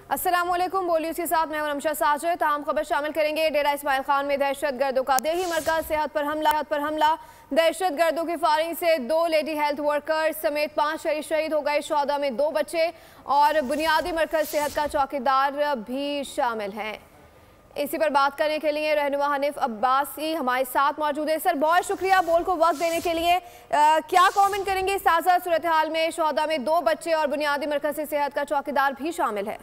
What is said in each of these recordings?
अस्सलामुअलैकुम। बोलिए उसके साथ मैं रमशा साजिद। आम खबर शामिल करेंगे। डेरा इस्माइल खान में दहशत गर्दों का देही मरकज सेहत पर हमला। दहशत गर्दों की फायरिंग से 2 लेडी हेल्थ वर्कर समेत 5 शहीद हो गए। शोहदा में 2 बच्चे और बुनियादी मरकज सेहत का चौकीदार भी शामिल हैं। इसी पर बात करने के लिए रहनुमा हनीफ अब्बासी हमारे साथ मौजूद है। सर बहुत शुक्रिया बोल को वक्त देने के लिए। क्या कमेंट करेंगे इस ताज़ा सूरत हाल में? शोहदा में 2 बच्चे और बुनियादी मरकज सेहत का चौकीदार भी शामिल है।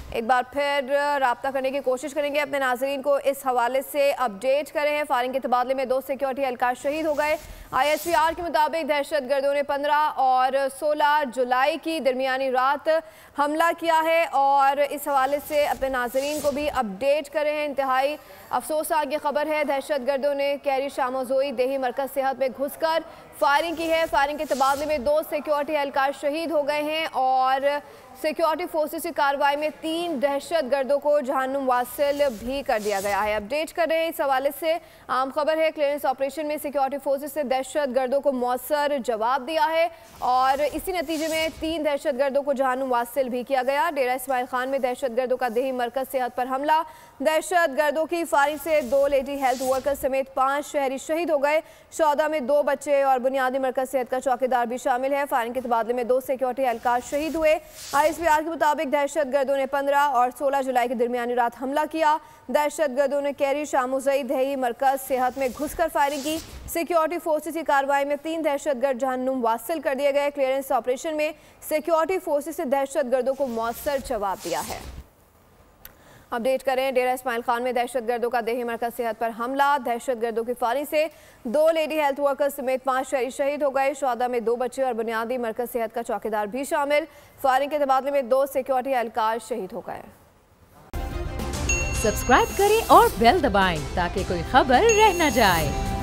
एक बार फिर राब्ता करने की कोशिश करेंगे, अपने नाजरीन को इस हवाले से अपडेट करें हैं। फायरिंग के तबादले में 2 सिक्योरिटी एहलकार शहीद हो गए। ISPR के मुताबिक दहशत गर्दों ने 15 और 16 जुलाई की दरमियानी रात हमला किया है और इस हवाले से अपने नाजरीन को भी अपडेट करें हैं। इंतहाई अफसोसनाक ये खबर है, दहशत गर्दों ने कैरी शामोजोई देही मरकज सेहत में घुसकर फायरिंग की है। फायरिंग के तबादले में 2 सिक्योरिटी एहलकार शहीद हो गए हैं और सिक्योरिटी फोर्सेस की कार्रवाई में 3 दहशत गर्दों को जहन्नुम वासिल भी कर दिया गया है। अपडेट कर रहे हैं इस हवाले से। आम खबर है, क्लियरेंस ऑपरेशन में सिक्योरिटी फोर्सेस ने दहशत गर्दों को मौसर जवाब दिया है और इसी नतीजे में 3 दहशत गर्दों को जहन्नुम वासिल भी किया गया। डेरा इस्माइल खान में दहशत गर्दों का देही मरकज सेहत पर हमला। दहशत गर्दों की फायरिंग से 2 लेडी हेल्थ वर्कर समेत 5 शहरी शहीद हो गए। शोहदा में 2 बच्चे और बुनियादी मरकज सेहत का चौकीदार भी शामिल है। फायरिंग के तबादले में 2 सिक्योरिटी एहलकार शहीद हुए। ISPR के मुताबिक दहशत गर्दों ने 15 और 16 जुलाई की दरमियानी रात हमला किया। दहशत गर्दों ने कैरी शामोजई देही मरकज सेहत में घुसकर फायरिंग की। सिक्योरिटी फोर्सेस की कार्रवाई में 3 दहशत गर्द जहन्नुम वासिल कर दिए गए। क्लियरेंस ऑपरेशन में सिक्योरिटी फोर्सेस ने दहशत गर्दों को मौसर जवाब दिया है। अपडेट करें, डेरा इस्माइल खान में दहशत गर्दों का देही मरकज सेहत पर हमला। दहशत गर्दों की फायरिंग से 2 लेडी हेल्थ वर्कर्स समेत 5 शहीद हो गए। शोहदा में 2 बच्चे और बुनियादी मरकज सेहत का चौकीदार भी शामिल। फायरिंग के तबादले में 2 सिक्योरिटी एहलकार शहीद हो गए। सब्सक्राइब करें और बेल दबाएं ताकि कोई खबर रह न जाए।